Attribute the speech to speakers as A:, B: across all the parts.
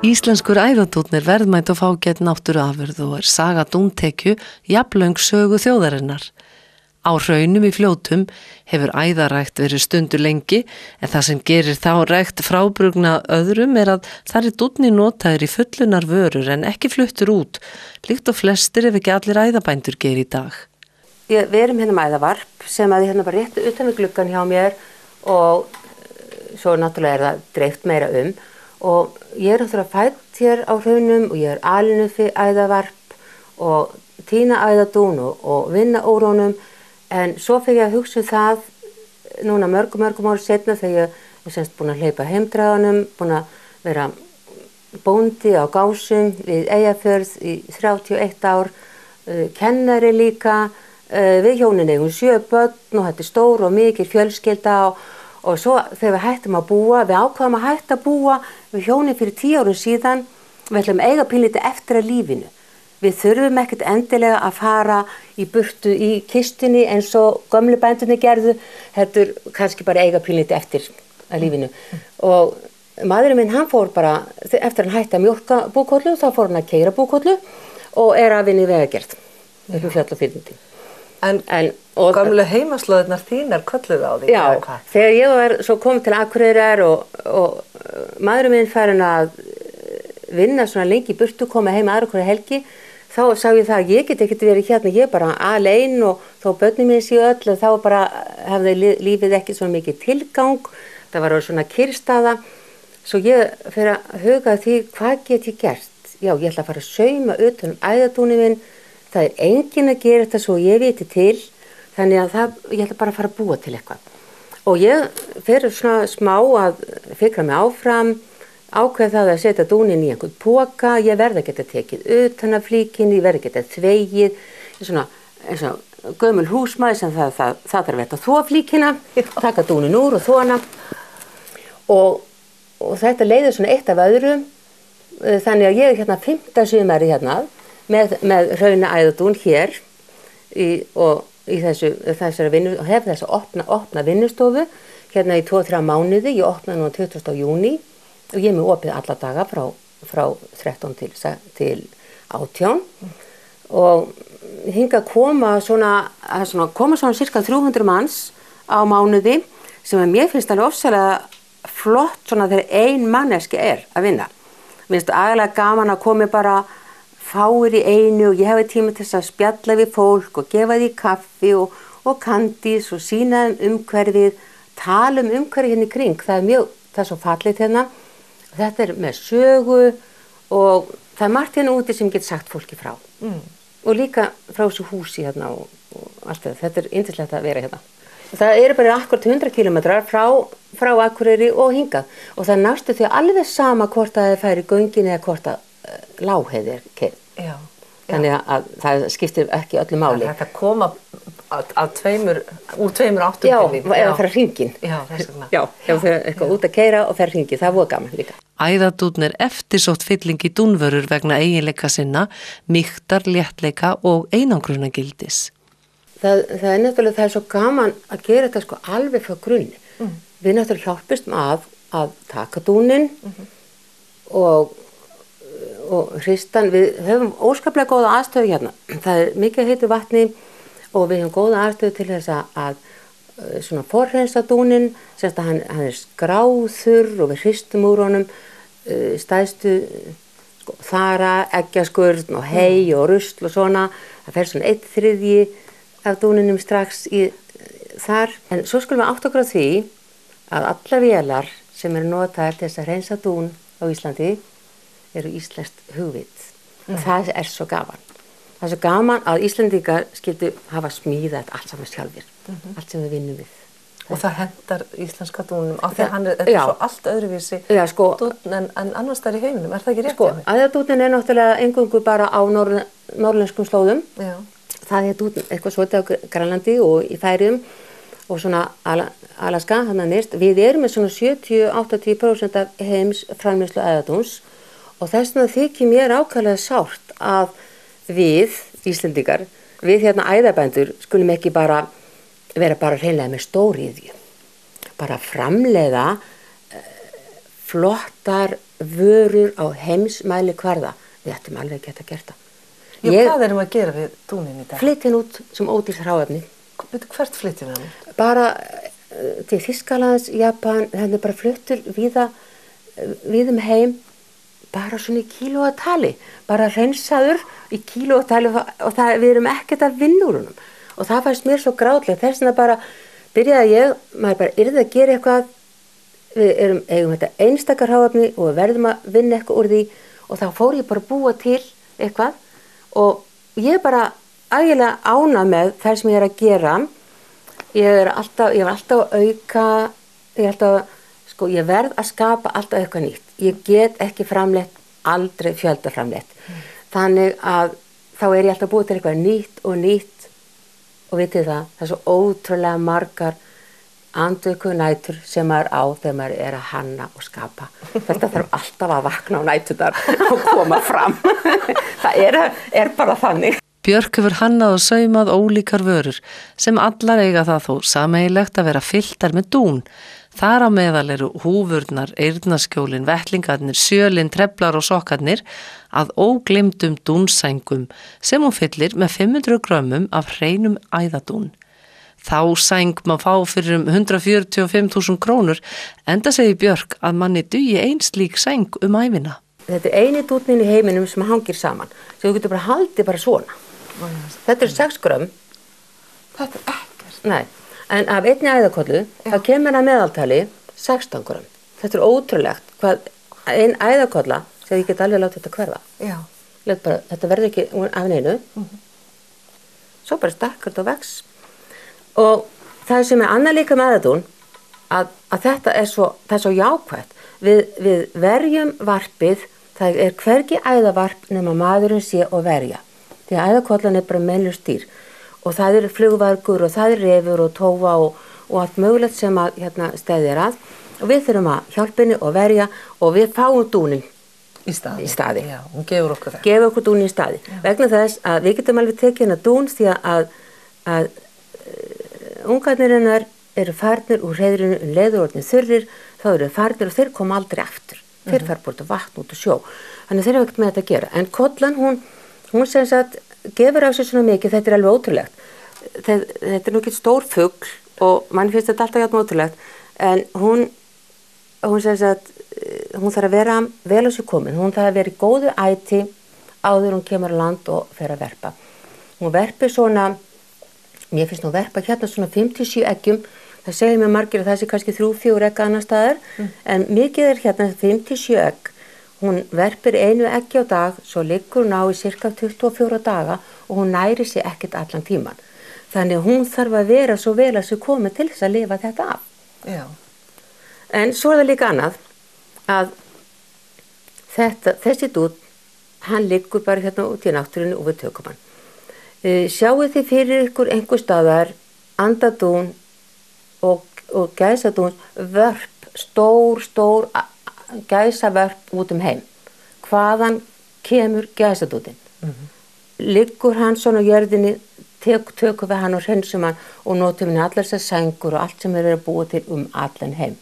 A: Íslenskur æðadúnn verðmæt og fágæt náttúruafurð og saga dúntekju jafnlöng sögu þjóðarinnar. Á hraunum í Fljótum hefur æðarækt verið stundu lengi en það sem gerir þá rækt frábrugna öðrum að þar dúnni notaður í fullunar vörur en ekki fluttur út, líkt og flestir ef ekki allir æðabændur gera í dag.
B: Við erum hérna með æðavarp sem að hérna bara rétt utan við gluggan hjá mér og svo náttúrulega það dreift meira og ég náttúrulega fædd hér á hraunum og ég alin upp við æðavarp og tína æðadún og vinna úr honum. En svo fyrir ég að hugsa það núna mörgum ára seinna þegar ég semst búin að hleypa heimdraganum, búin að vera bóndi á Gásum við Eyjafjörð í 31 ár, kennari líka, við hjónin eigum 7 börn og þetta stór og mikil fjölskylda og svo þegar við hættum að búa, við ákvaðum að hætta að búa við hjónin fyrir 10 árum síðan, við ætlum eiga pínlítið eftir að lífinu. Við þurfum ekkert endilega að fara í burtu í kistunni eins og gömlu bændurnir gerðu, heldur kannski bara eiga pínlítið eftir að lífinu. Og maðurinn minn, hann fór bara, eftir hann hætti að mjólka búkollu, þá fór hann að keyra búkollu og að vinna í vegagerð, upp í Fjallafyrðindi.
C: En gömlu heimaslóðirnar þínar kölluðu á því?
B: Já, þegar ég var svo komið til Akureyrar og maðurinn minn farin að vinna svona lengi í burtu, koma heim aðra hverja helgi, þá sá ég það að ég get ekkert verið hérna, ég bara alein og þó börnin mín séu öll og þá bara hefði lífið ekki svona mikið tilgang, það var svona kyrrstaða, svo ég fer að huga því hvað get ég gert? Já, ég ætla að fara að sauma utan æðadúninn minn, það enginn að gera þetta svo ég viti til, þannig að ég ætla bara að fara að búa til eitthvað. Og ég fer svona smá að fikra mig áfram, ákveð það að setja dúninn í einhvern poka, ég verð að geta tekið utan af flíkinni, ég verð að geta þvegið, eins og gömul húsmaður sem það þarf að vetta þvo flíkina, taka dúninn úr og þvona og þetta leiðir svona eitt af öðru, þannig að ég hérna 5. sumari hérna með hrauna æðadún hér og í þessari vinnu og hef þess að opna vinnustofu hérna í 2-3 mánuði, ég opnaði nú 20. júní og ég er með opið alla daga frá 13 til 18 og hingað koma svona cirka 300 manns á mánuði sem mér finnst alveg ofsalega flott svona þegar ein manneski að vinna. Mér finnst agalega gaman að komi bara fáir í einu og ég hefi tíma til að spjalla við fólk og gefa því kaffi og kandís og sýna umhverfið, tala umhverfið hérna í kring. Það er svo fallegt hérna. Þetta með sögu og það margt hérna úti sem getur sagt fólki frá. Og líka frá þessu húsi hérna og allt það. Þetta yndislegt að vera hérna. Það bara akkurat 100 kilometrar frá Akureyri og hingað. Og það nástu þau alveg sama hvort að það færi göngin eða hvort að lágheiði keyrð.
C: Já.
B: Þannig að það skiptir ekki öllu máli.
C: Þetta koma úr tveimur áttum
B: til því. Já, eða fara hringinn.
C: Já, þess vegna.
B: Já, ef þau eitthvað út að keyra og fara hringinn, það voru gaman líka.
A: Æðadúnn eftirsótt fylling í dúnvörur vegna eiginleika sinna, mýktar, léttleika og einangrunargildis.
B: Það náttúrulega, það svo gaman að gera þetta sko alveg frá grunni. Við náttúrulega hjálpumst að taka dúninn og hristan, við höfum óskaplega góða aðstöðu hérna. Það mikið heitu vatni og við höfum góða aðstöðu til þess að svona forhreinsa dúninn, semst að hann skráður og við hristum úr honum stæðstu þara, eggjaskurn og hey og rusl og svona. Það fer svona 1/3 af dúninum strax þar. En svo skulum við átta okkur á því að allar vélar sem notaðar til þess að hreinsa dún á Íslandi eru íslenskt hugvit. Það svo gaman. Það svo gaman að Íslendingar skyldu hafa smíðað allt saman sjálfir. Allt sem við vinnum við.
C: Og það hentar íslenska dúnum af því að hann svo allt öðruvísi dún en annars þar í heiminum. Það ekki rétt?
B: Æðadúnnin náttúrulega eingöngu bara á norrlenskum slóðum.
C: Já.
B: Það dúnn eitthvað svolítið á Grænlandi og í Færeyjum og svona Alaska, þannig nýrst. Við erum með svona 70-80% af heims framleiðslu æðadúns og þess vegna þykir mér ákaflega sárt að við, Íslendingar, við hérna æðabændur skulum ekki bara vera hreinlega með stóriðju. Bara framleiða flottar vörur á heimsmæli hvarða. Við ættum alveg að geta gert það.
C: Hvað erum að gera við dúnin í dag?
B: Flytjum út sem ódýrt hráefni.
C: Hvert flytjum við hann?
B: Bara til Þýskalands, Japan, henni bara fluttur víðum heim, bara svona í kílóatali, bara hreinsaður í kílóatali og við erum ekkert að vinna úr honum. Og það fannst mér svo grátlegt, þess vegna bara byrjaði ég, maður bara yrði að gera eitthvað, við eigum þetta einstakar hráefni og við verðum að vinna eitthvað úr því og þá fór ég bara að búa til eitthvað og ég bara ægilega ánægð með það sem ég er að gera. Ég var alltaf að auka, ég verð að skapa alltaf eitthvað nýtt. Ég get ekki framleitt, aldrei fjöldaframleitt. Þannig að þá er ég alltaf búið til eitthvað nýtt og vitið það er svo ótrúlega margar andvöku nætur sem maður á þegar maður er að hanna og skapa. Þetta þarf alltaf að vakna á næturnar og koma fram. Það er bara þannig.
A: Björk hefur hannað og saumað ólíkar vörur sem allar eiga það þó sameiginlegt að vera fylltar með dún. Þar á meðal eru húfurnar, eyrnaskjólin, vettlingarnir, sjölin, treflar og sokkarnir að ógleymdum dúnsængum sem hún fyllir með 500 grömmum af hreinum æðadún. Þá sæng má fá fyrir 145.000 krónur, enda segir Björk að manni dugi ein slík sæng ævina.
B: Þetta er eini dúninn í heiminum sem hangir saman, sem þú getur bara haldið bara svona. Þetta er 6 grömm.
C: Þetta er ekkert.
B: Nei, en af einni æðakollu, þá kemur að meðaltali 16 grömm. Þetta er ótrúlegt hvað ein æðakolla, sem ég get alveg látið þetta hverfa.
C: Já.
B: Bara, þetta verður ekki af neinu. Svo bara stakkar þetta og vex. Og það sem er annað líka með æðadún, að þetta er svo jákvætt. Við verjum varpið, það er hvergi æðavarp nema maðurinn sé og verja. Því að æðakollan er bara mennlaust dýr. Og það er flugvargur og það er refur og tófa og allt mögulegt sem að steðir að. Og við þurfum að hjálpa henni og verja og við fáum dúnin í staði.
C: Já, hún gefur okkur það.
B: Gefur okkur dúnin í staði. Vegna þess að við getum alveg tekið hennar dún því að ungarnir hennar eru farnir úr hreiðrinu leðurorðin þurrir, þá eru farnir og þeir koma aldrei aftur. Þeir fara bort að vatn út og sjó. Þannig þeir hafa ekkert með þetta að gera. En kollan, hún sem sagt, gefur af sér svona mikið, þetta er alveg ótrúlegt. Þetta er nú ekki stór fugl og mann finnst þetta alltaf jafn ótrúlegt. En hún sem sagt, hún þarf að vera vel á sér komin. Hún þarf að vera í góðu æti áður hún kemur á land og fer að verpa. Hún verpir svona, mér finnst hún verpa hérna svona 57 eggjum. Það segir mér margir að það sé kannski 3-4 egg annar staðar, en mikið er hérna 57 egg. Hún verpir 1 eggi á dag, svo liggur hún á í cirka 24 daga og hún næri sig ekkert allan tíman. Þannig hún þarf að vera svo vel að sér komið til þess að lifa þetta af.
C: Já.
B: En svo er það líka annað, að þessi dúnn, hann liggur bara hérna út í náttúrunni og við tökum hann. Sjáu þið fyrir ykkur einhver staðar andadún og gæsadún vörp, stór gæsavörp út heim. Hvaðan kemur gæsadútin? Liggur hann svona á jörðinni, tökum við hann og hreinsum hann og notum hann allar þessar sængur og allt sem er að búa til allan heim.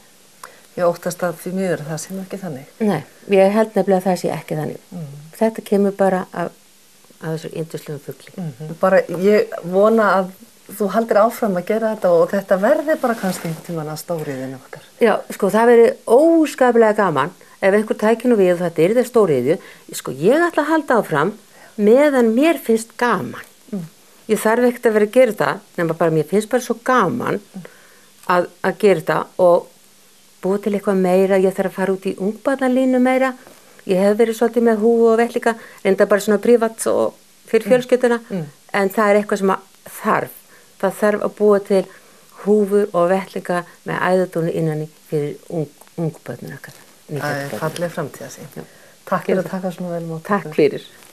C: Ég óttast að því miður það sem ekki þannig.
B: Nei, ég held nefnilega að það sé ekki þannig. Þetta kemur bara af þessu yndislegum fugli.
C: Bara ég vona að þú haldir áfram að gera þetta og þetta verði bara kannski einhvern tímann að stóriðinu okkar.
B: Já, sko það verði óskaplega gaman ef einhver tæki nú við og þetta er stóriðju. Sko ég ætla að halda áfram meðan mér finnst gaman. Ég þarf ekkert að vera að gera það, nema bara mér finnst bara svo gaman að gera þetta og búið til eitthvað meira. Ég þarf að fara út í ungbarnalínu meira. Ég hef verið svolítið með húfu og vettlinga, reynda bara svona prívat og fyrir fjölskylduna, en það er eitthvað sem þarf. Það þarf að búa til húfur og vettlinga með æðadúnu innan fyrir ungbörnum okkar.
C: Það er falleg framtíðarsýn. Takk fyrir að taka svona vel mót.
B: Takk fyrir.